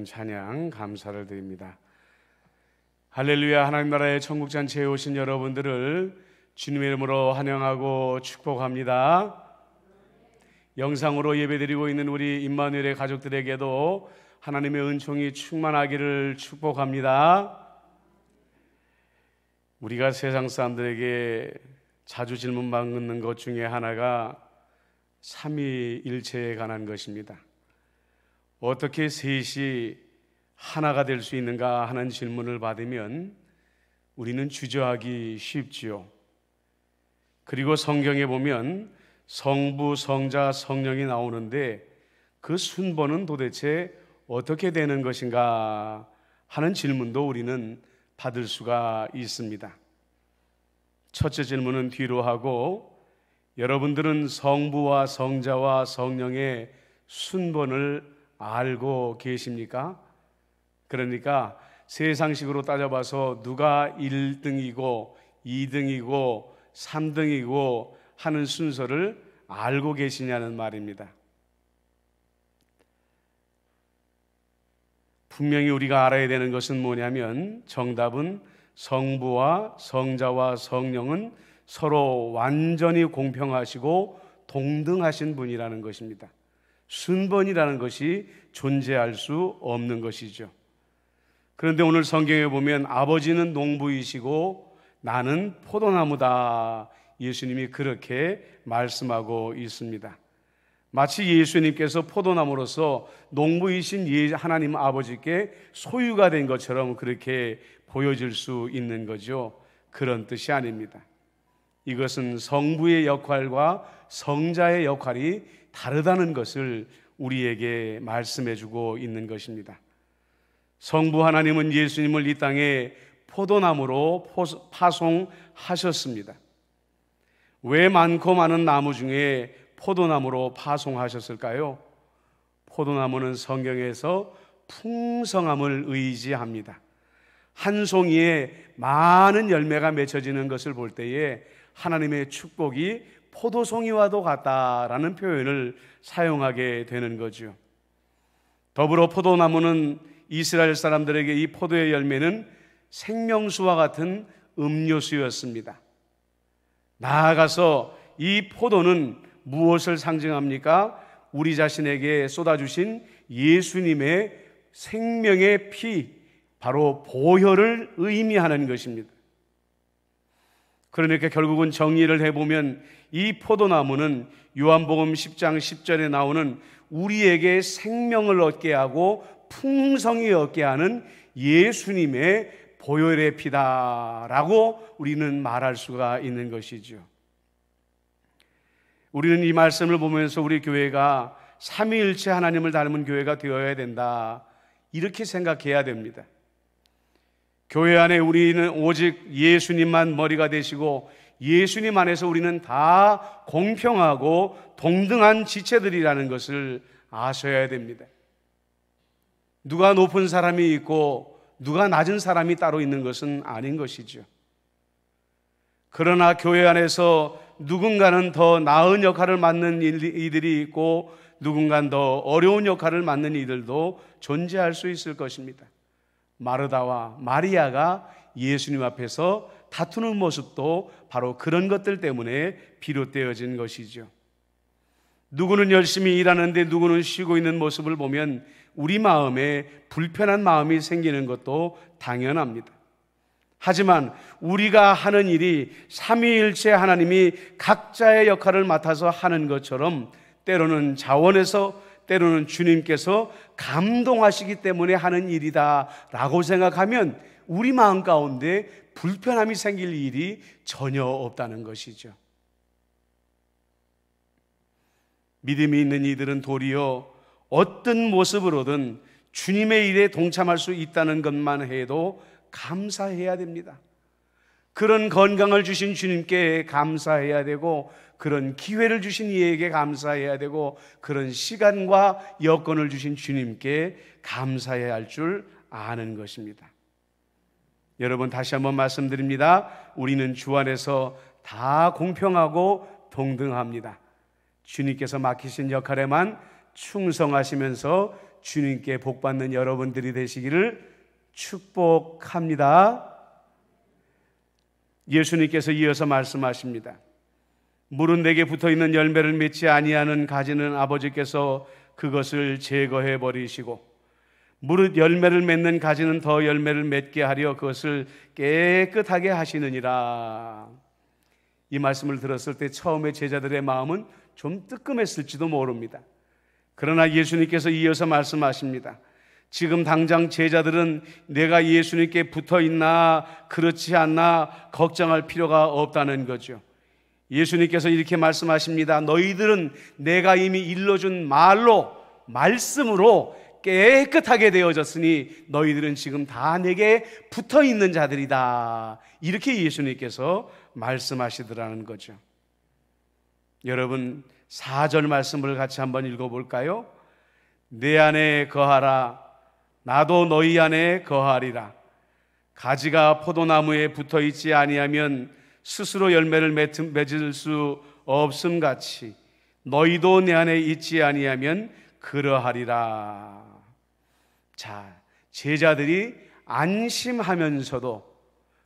찬양 감사를 드립니다. 할렐루야. 하나님 나라의 천국잔치에 오신 여러분들을 주님의 이름으로 환영하고 축복합니다. 영상으로 예배드리고 있는 우리 임마누엘의 가족들에게도 하나님의 은총이 충만하기를 축복합니다. 우리가 세상 사람들에게 자주 질문받는 것 중에 하나가 삼위일체에 관한 것입니다. 어떻게 셋이 하나가 될 수 있는가 하는 질문을 받으면 우리는 주저하기 쉽지요. 그리고 성경에 보면 성부, 성자, 성령이 나오는데 그 순번은 도대체 어떻게 되는 것인가 하는 질문도 우리는 받을 수가 있습니다. 첫째 질문은 뒤로 하고, 여러분들은 성부와 성자와 성령의 순번을 알고 계십니까? 그러니까 세상식으로 따져봐서 누가 1등이고 2등이고 3등이고 하는 순서를 알고 계시냐는 말입니다. 분명히 우리가 알아야 되는 것은 뭐냐면, 정답은 성부와 성자와 성령은 서로 완전히 공평하시고 동등하신 분이라는 것입니다. 순번이라는 것이 존재할 수 없는 것이죠. 그런데 오늘 성경에 보면 아버지는 농부이시고 나는 포도나무다, 예수님이 그렇게 말씀하고 있습니다. 마치 예수님께서 포도나무로서 농부이신 하나님 아버지께 소유가 된 것처럼 그렇게 보여질 수 있는 거죠. 그런 뜻이 아닙니다. 이것은 성부의 역할과 성자의 역할이 다르다는 것을 우리에게 말씀해 주고 있는 것입니다. 성부 하나님은 예수님을 이 땅에 포도나무로 파송하셨습니다. 왜 많고 많은 나무 중에 포도나무로 파송하셨을까요? 포도나무는 성경에서 풍성함을 의지합니다. 한 송이에 많은 열매가 맺혀지는 것을 볼 때에 하나님의 축복이 포도송이와도 같다라는 표현을 사용하게 되는 거죠. 더불어 포도나무는 이스라엘 사람들에게 이 포도의 열매는 생명수와 같은 음료수였습니다. 나아가서 이 포도는 무엇을 상징합니까? 우리 자신에게 쏟아주신 예수님의 생명의 피, 바로 보혈을 의미하는 것입니다. 그러니까 결국은 정리를 해보면 이 포도나무는 요한복음 10장 10절에 나오는 우리에게 생명을 얻게 하고 풍성히 얻게 하는 예수님의 보혈의 피다라고 우리는 말할 수가 있는 것이죠. 우리는 이 말씀을 보면서 우리 교회가 삼위일체 하나님을 닮은 교회가 되어야 된다, 이렇게 생각해야 됩니다. 교회 안에 우리는 오직 예수님만 머리가 되시고 예수님 안에서 우리는 다 공평하고 동등한 지체들이라는 것을 아셔야 됩니다. 누가 높은 사람이 있고 누가 낮은 사람이 따로 있는 것은 아닌 것이죠. 그러나 교회 안에서 누군가는 더 나은 역할을 맡는 이들이 있고 누군가는 더 어려운 역할을 맡는 이들도 존재할 수 있을 것입니다. 마르다와 마리아가 예수님 앞에서 다투는 모습도 바로 그런 것들 때문에 비롯되어진 것이죠. 누구는 열심히 일하는데 누구는 쉬고 있는 모습을 보면 우리 마음에 불편한 마음이 생기는 것도 당연합니다. 하지만 우리가 하는 일이 삼위일체 하나님이 각자의 역할을 맡아서 하는 것처럼 때로는 자원해서, 때로는 주님께서 감동하시기 때문에 하는 일이다 라고 생각하면 우리 마음 가운데 불편함이 생길 일이 전혀 없다는 것이죠. 믿음이 있는 이들은 도리어 어떤 모습으로든 주님의 일에 동참할 수 있다는 것만 해도 감사해야 됩니다. 그런 건강을 주신 주님께 감사해야 되고, 그런 기회를 주신 이에게 감사해야 되고, 그런 시간과 여건을 주신 주님께 감사해야 할 줄 아는 것입니다. 여러분, 다시 한번 말씀드립니다. 우리는 주 안에서 다 공평하고 동등합니다. 주님께서 맡기신 역할에만 충성하시면서 주님께 복받는 여러분들이 되시기를 축복합니다. 예수님께서 이어서 말씀하십니다. 물은 내게 붙어있는 열매를 맺지 아니하는 가지는 아버지께서 그것을 제거해 버리시고 무릇 열매를 맺는 가지는 더 열매를 맺게 하려 그것을 깨끗하게 하시느니라. 이 말씀을 들었을 때 처음에 제자들의 마음은 좀 뜨끔했을지도 모릅니다. 그러나 예수님께서 이어서 말씀하십니다. 지금 당장 제자들은 내가 예수님께 붙어 있나 그렇지 않나 걱정할 필요가 없다는 거죠. 예수님께서 이렇게 말씀하십니다. 너희들은 내가 이미 일러준 말씀으로 깨끗하게 되어졌으니 너희들은 지금 다 내게 붙어 있는 자들이다. 이렇게 예수님께서 말씀하시더라는 거죠. 여러분 4절 말씀을 같이 한번 읽어볼까요? 내 안에 거하라 나도 너희 안에 거하리라. 가지가 포도나무에 붙어 있지 아니하면 스스로 열매를 맺을 수 없음같이 너희도 내 안에 있지 아니하면 그러하리라. 자, 제자들이 안심하면서도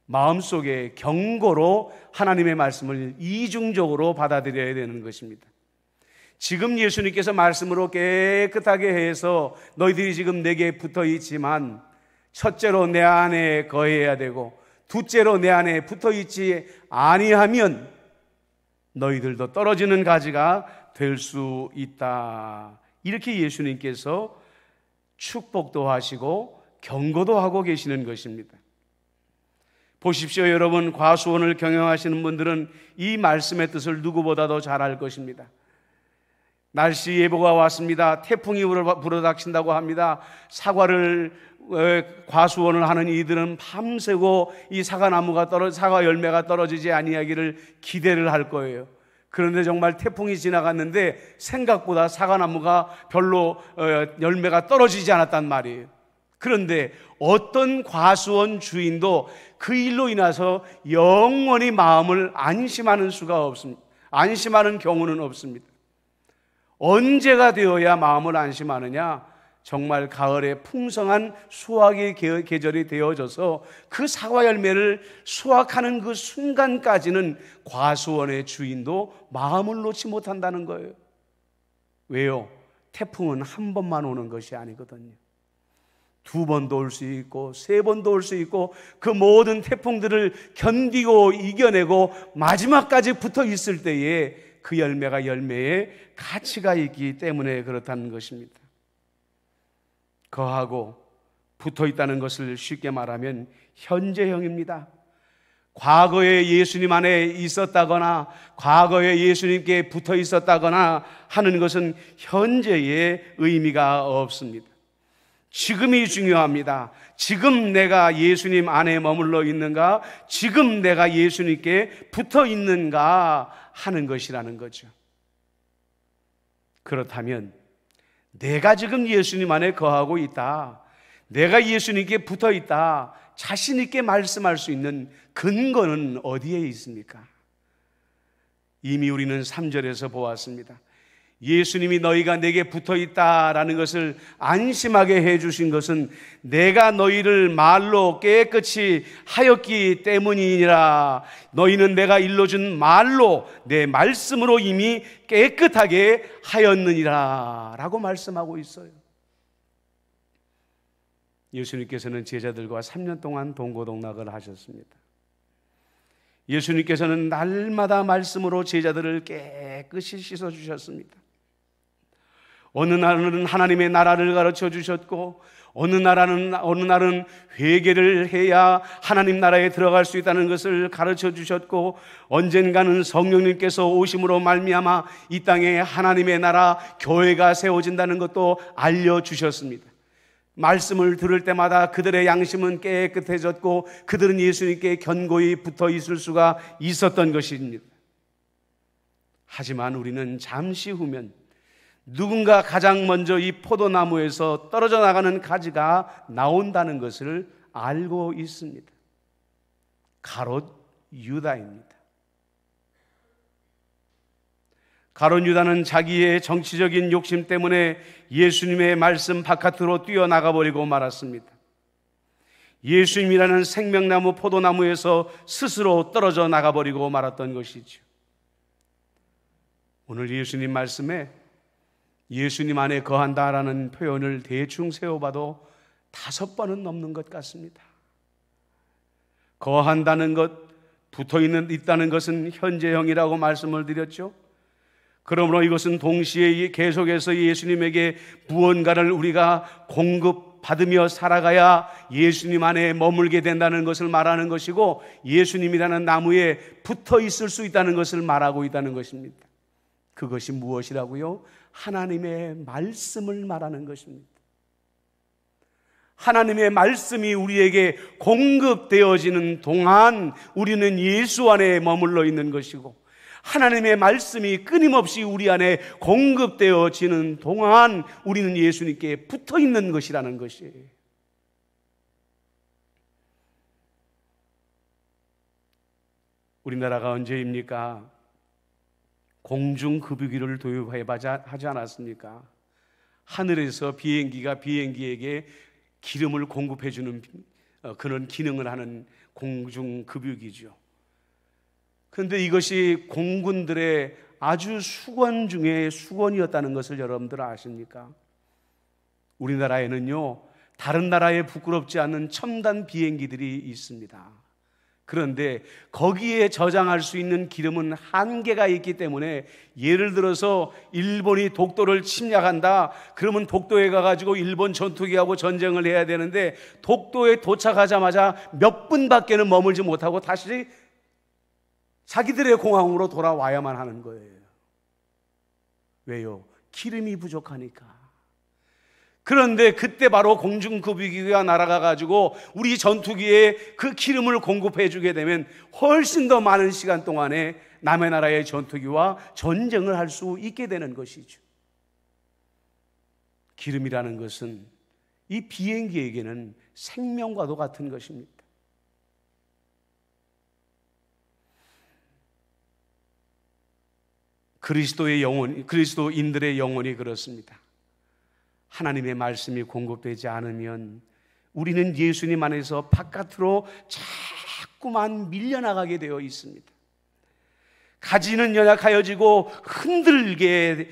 마음속에 경고로 하나님의 말씀을 이중적으로 받아들여야 되는 것입니다. 지금 예수님께서 말씀으로 깨끗하게 해서 너희들이 지금 내게 붙어 있지만 첫째로 내 안에 거해야 되고 둘째로 내 안에 붙어 있지 아니하면 너희들도 떨어지는 가지가 될 수 있다. 이렇게 예수님께서 축복도 하시고 경고도 하고 계시는 것입니다. 보십시오, 여러분, 과수원을 경영하시는 분들은 이 말씀의 뜻을 누구보다도 잘 알 것입니다. 날씨 예보가 왔습니다. 태풍이 불어닥친다고 합니다. 사과를 과수원을 하는 이들은 밤새고 이 사과 열매가 떨어지지 아니하기를 기대를 할 거예요. 그런데 정말 태풍이 지나갔는데 생각보다 사과나무가 별로 열매가 떨어지지 않았단 말이에요. 그런데 어떤 과수원 주인도 그 일로 인해서 영원히 마음을 안심하는 수가 없습니다. 안심하는 경우는 없습니다. 언제가 되어야 마음을 안심하느냐? 정말 가을에 풍성한 수확의 계절이 되어져서 그 사과 열매를 수확하는 그 순간까지는 과수원의 주인도 마음을 놓지 못한다는 거예요. 왜요? 태풍은 한 번만 오는 것이 아니거든요. 2번도 올 수 있고 3번도 올 수 있고 그 모든 태풍들을 견디고 이겨내고 마지막까지 붙어 있을 때에 그 열매가 열매에 가치가 있기 때문에 그렇다는 것입니다. 거하고 붙어 있다는 것을 쉽게 말하면 현재형입니다. 과거에 예수님 안에 있었다거나 과거에 예수님께 붙어 있었다거나 하는 것은 현재의 의미가 없습니다. 지금이 중요합니다. 지금 내가 예수님 안에 머물러 있는가? 지금 내가 예수님께 붙어 있는가 하는 것이라는 거죠. 그렇다면 내가 지금 예수님 안에 거하고 있다, 내가 예수님께 붙어 있다, 자신 있게 말씀할 수 있는 근거는 어디에 있습니까? 이미 우리는 3절에서 보았습니다. 예수님이 너희가 내게 붙어 있다라는 것을 안심하게 해주신 것은 내가 너희를 말로 깨끗이 하였기 때문이니라. 너희는 내가 일러준 말로, 내 말씀으로 이미 깨끗하게 하였느니라 라고 말씀하고 있어요. 예수님께서는 제자들과 3년 동안 동고동락을 하셨습니다. 예수님께서는 날마다 말씀으로 제자들을 깨끗이 씻어주셨습니다. 어느 날은 하나님의 나라를 가르쳐 주셨고 어느 날은 회개를 해야 하나님 나라에 들어갈 수 있다는 것을 가르쳐 주셨고 언젠가는 성령님께서 오심으로 말미암아 이 땅에 하나님의 나라 교회가 세워진다는 것도 알려주셨습니다. 말씀을 들을 때마다 그들의 양심은 깨끗해졌고 그들은 예수님께 견고히 붙어 있을 수가 있었던 것입니다. 하지만 우리는 잠시 후면 누군가 가장 먼저 이 포도나무에서 떨어져 나가는 가지가 나온다는 것을 알고 있습니다. 가롯 유다입니다. 가룟 유다는 자기의 정치적인 욕심 때문에 예수님의 말씀 바깥으로 뛰어나가 버리고 말았습니다. 예수님이라는 생명나무 포도나무에서 스스로 떨어져 나가버리고 말았던 것이죠. 오늘 예수님 말씀에 예수님 안에 거한다라는 표현을 대충 세워봐도 5번은 넘는 것 같습니다. 거한다는 것, 있다는 것은 현재형이라고 말씀을 드렸죠. 그러므로 이것은 동시에 계속해서 예수님에게 무언가를 우리가 공급받으며 살아가야 예수님 안에 머물게 된다는 것을 말하는 것이고, 예수님이라는 나무에 붙어 있을 수 있다는 것을 말하고 있다는 것입니다. 그것이 무엇이라고요? 하나님의 말씀을 말하는 것입니다. 하나님의 말씀이 우리에게 공급되어지는 동안 우리는 예수 안에 머물러 있는 것이고, 하나님의 말씀이 끊임없이 우리 안에 공급되어지는 동안 우리는 예수님께 붙어 있는 것이라는 것이에요. 우리나라가 언제입니까? 공중급유기를 도입하지 않았습니까? 하늘에서 비행기가 비행기에게 기름을 공급해주는 그런 기능을 하는 공중급유기죠. 그런데 이것이 공군들의 아주 수건 중에 수건이었다는 것을 여러분들 아십니까? 우리나라에는요, 다른 나라에 부끄럽지 않은 첨단 비행기들이 있습니다. 그런데 거기에 저장할 수 있는 기름은 한계가 있기 때문에, 예를 들어서 일본이 독도를 침략한다, 그러면 독도에 가가지고 일본 전투기하고 전쟁을 해야 되는데 독도에 도착하자마자 몇 분밖에는 머물지 못하고 다시 자기들의 공항으로 돌아와야만 하는 거예요. 왜요? 기름이 부족하니까. 그런데 그때 바로 공중급유기가 날아가 가지고 우리 전투기에 그 기름을 공급해 주게 되면 훨씬 더 많은 시간 동안에 남의 나라의 전투기와 전쟁을 할 수 있게 되는 것이죠. 기름이라는 것은 이 비행기에게는 생명과도 같은 것입니다. 그리스도인들의 영혼이 그렇습니다. 하나님의 말씀이 공급되지 않으면 우리는 예수님 안에서 바깥으로 자꾸만 밀려나가게 되어 있습니다. 가지는 연약하여지고 흔들리게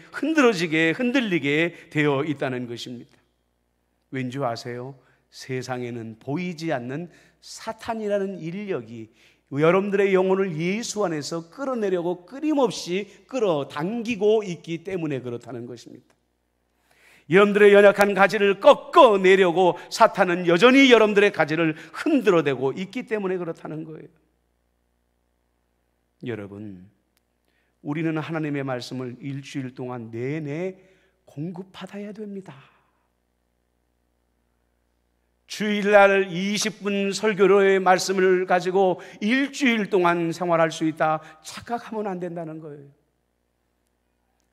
되어 있다는 것입니다. 왠지 아세요? 세상에는 보이지 않는 사탄이라는 인력이 여러분들의 영혼을 예수 안에서 끌어내려고 끊임없이 끌어당기고 있기 때문에 그렇다는 것입니다. 여러분들의 연약한 가지를 꺾어내려고 사탄은 여전히 여러분들의 가지를 흔들어대고 있기 때문에 그렇다는 거예요. 여러분, 우리는 하나님의 말씀을 일주일 동안 내내 공급받아야 됩니다. 주일날 20분 설교로의 말씀을 가지고 일주일 동안 생활할 수 있다 착각하면 안 된다는 거예요.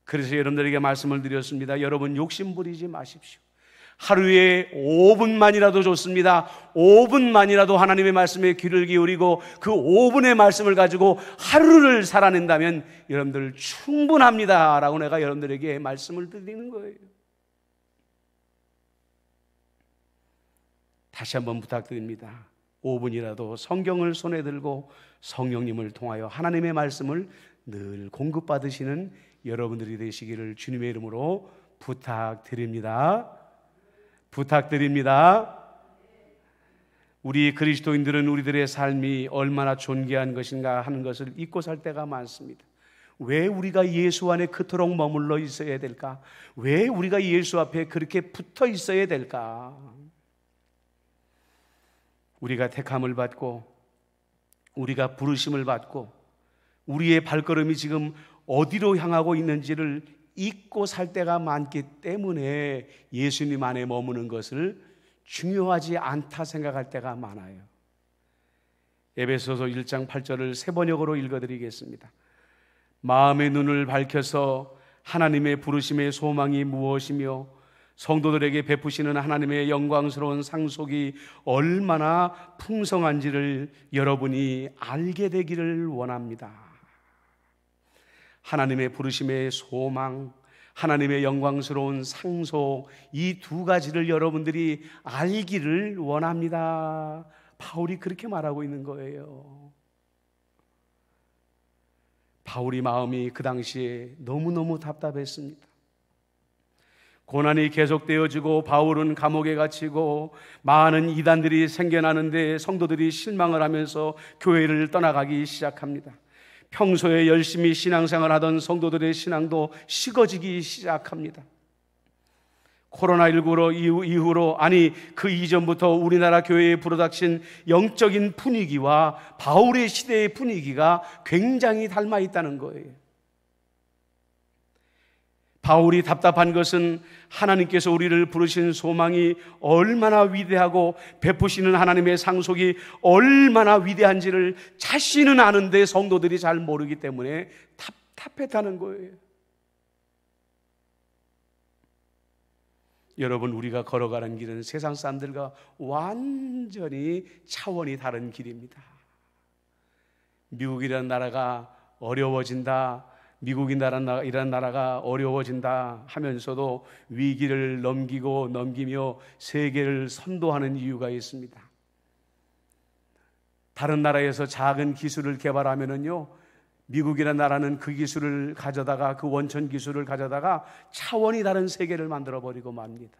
그래서 여러분들에게 말씀을 드렸습니다. 여러분, 욕심 부리지 마십시오. 하루에 5분만이라도 좋습니다. 5분만이라도 하나님의 말씀에 귀를 기울이고 그 5분의 말씀을 가지고 하루를 살아낸다면 여러분들 충분합니다 라고 내가 여러분들에게 말씀을 드리는 거예요. 다시 한번 부탁드립니다. 5분이라도 성경을 손에 들고 성령님을 통하여 하나님의 말씀을 늘 공급받으시는 여러분들이 되시기를 주님의 이름으로 부탁드립니다. 우리 그리스도인들은 우리들의 삶이 얼마나 존귀한 것인가 하는 것을 잊고 살 때가 많습니다. 왜 우리가 예수 안에 그토록 머물러 있어야 될까? 왜 우리가 예수 앞에 그렇게 붙어 있어야 될까? 우리가 택함을 받고 우리가 부르심을 받고 우리의 발걸음이 지금 어디로 향하고 있는지를 잊고 살 때가 많기 때문에 예수님 안에 머무는 것을 중요하지 않다 생각할 때가 많아요. 에베소서 1장 8절을 세 번역으로 읽어드리겠습니다. 마음의 눈을 밝혀서 하나님의 부르심의 소망이 무엇이며 성도들에게 베푸시는 하나님의 영광스러운 상속이 얼마나 풍성한지를 여러분이 알게 되기를 원합니다. 하나님의 부르심의 소망, 하나님의 영광스러운 상속, 이 두 가지를 여러분들이 알기를 원합니다. 바울이 그렇게 말하고 있는 거예요. 바울이 마음이 그 당시에 너무너무 답답했습니다. 고난이 계속되어지고 바울은 감옥에 갇히고 많은 이단들이 생겨나는데 성도들이 실망을 하면서 교회를 떠나가기 시작합니다. 평소에 열심히 신앙생활 하던 성도들의 신앙도 식어지기 시작합니다. 코로나19로 이후로, 아니 그 이전부터 우리나라 교회에 불어닥친 영적인 분위기와 바울의 시대의 분위기가 굉장히 닮아 있다는 거예요. 바울이 답답한 것은 하나님께서 우리를 부르신 소망이 얼마나 위대하고 베푸시는 하나님의 상속이 얼마나 위대한지를 자신은 아는데 성도들이 잘 모르기 때문에 답답했다는 거예요. 여러분, 우리가 걸어가는 길은 세상 사람들과 완전히 차원이 다른 길입니다. 미국이라는 나라가 어려워진다, 미국이라는 나라가 어려워진다 하면서도 위기를 넘기며 세계를 선도하는 이유가 있습니다. 다른 나라에서 작은 기술을 개발하면은요, 미국이라는 나라는 그 기술을 가져다가, 그 원천 기술을 가져다가 차원이 다른 세계를 만들어버리고 맙니다.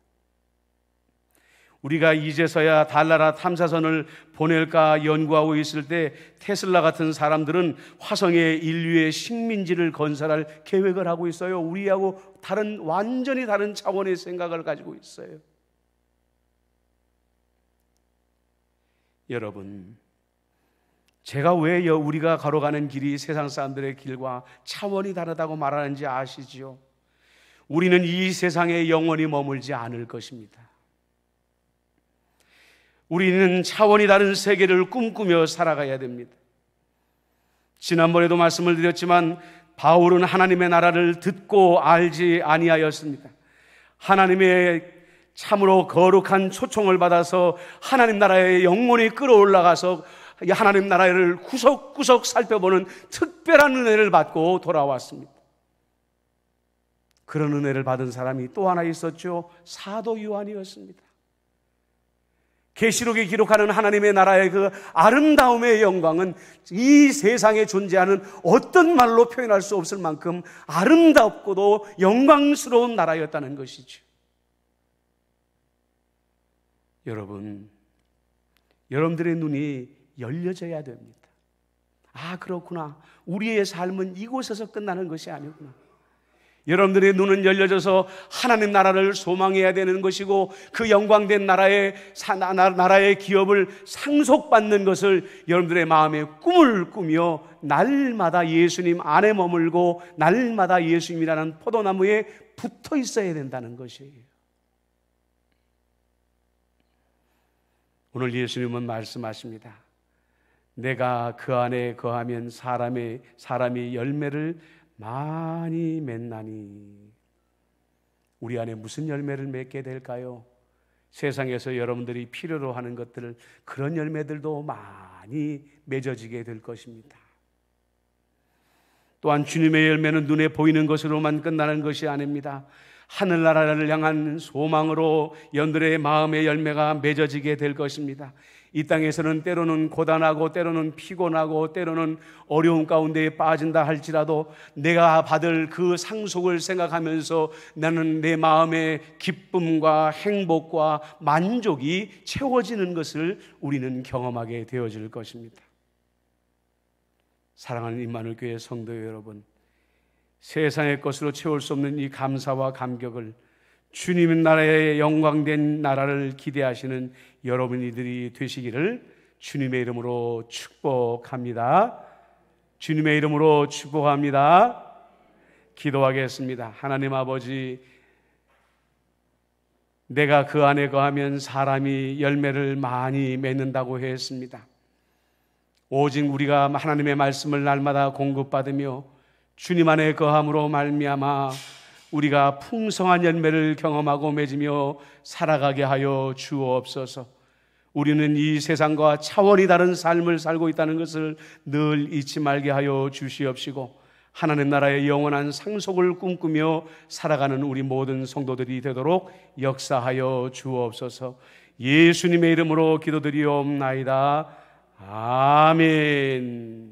우리가 이제서야 달나라 탐사선을 보낼까 연구하고 있을 때 테슬라 같은 사람들은 화성에 인류의 식민지를 건설할 계획을 하고 있어요. 우리하고 완전히 다른 차원의 생각을 가지고 있어요. 여러분, 제가 왜 우리가 걸어가는 길이 세상 사람들의 길과 차원이 다르다고 말하는지 아시지요? 우리는 이 세상에 영원히 머물지 않을 것입니다. 우리는 차원이 다른 세계를 꿈꾸며 살아가야 됩니다. 지난번에도 말씀을 드렸지만 바울은 하나님의 나라를 듣고 알지 아니하였습니다. 하나님의 참으로 거룩한 초청을 받아서 하나님 나라에 영원히 끌어올라가서 하나님 나라를 구석구석 살펴보는 특별한 은혜를 받고 돌아왔습니다. 그런 은혜를 받은 사람이 또 하나 있었죠. 사도 요한이었습니다. 계시록에 기록하는 하나님의 나라의 그 아름다움의 영광은 이 세상에 존재하는 어떤 말로 표현할 수 없을 만큼 아름답고도 영광스러운 나라였다는 것이죠. 여러분들의 눈이 열려져야 됩니다. 아, 그렇구나. 우리의 삶은 이곳에서 끝나는 것이 아니구나. 여러분들의 눈은 열려져서 하나님 나라를 소망해야 되는 것이고, 그 영광된 나라의 기업을 상속받는 것을 여러분들의 마음에 꿈을 꾸며 날마다 예수님 안에 머물고 날마다 예수님이라는 포도나무에 붙어 있어야 된다는 것이에요. 오늘 예수님은 말씀하십니다. 내가 그 안에 거하면 사람이 열매를 많이 맺나니. 우리 안에 무슨 열매를 맺게 될까요? 세상에서 여러분들이 필요로 하는 것들, 그런 열매들도 많이 맺어지게 될 것입니다. 또한 주님의 열매는 눈에 보이는 것으로만 끝나는 것이 아닙니다. 하늘나라를 향한 소망으로 여러분들의 마음의 열매가 맺어지게 될 것입니다. 이 땅에서는 때로는 고단하고 때로는 피곤하고 때로는 어려움 가운데 빠진다 할지라도 내가 받을 그 상속을 생각하면서 나는 내 마음의 기쁨과 행복과 만족이 채워지는 것을 우리는 경험하게 되어질 것입니다. 사랑하는 임마누엘 교회 성도 여러분, 세상의 것으로 채울 수 없는 이 감사와 감격을 주님의 나라의 영광된 나라를 기대하시는 여러분들이 되시기를 주님의 이름으로 축복합니다. 주님의 이름으로 축복합니다. 기도하겠습니다. 하나님 아버지, 내가 그 안에 거하면 사람이 열매를 많이 맺는다고 했습니다. 오직 우리가 하나님의 말씀을 날마다 공급받으며 주님 안에 거함으로 말미암아 우리가 풍성한 열매를 경험하고 맺으며 살아가게 하여 주옵소서. 우리는 이 세상과 차원이 다른 삶을 살고 있다는 것을 늘 잊지 말게 하여 주시옵시고, 하나님 나라의 영원한 상속을 꿈꾸며 살아가는 우리 모든 성도들이 되도록 역사하여 주옵소서. 예수님의 이름으로 기도드리옵나이다. 아멘.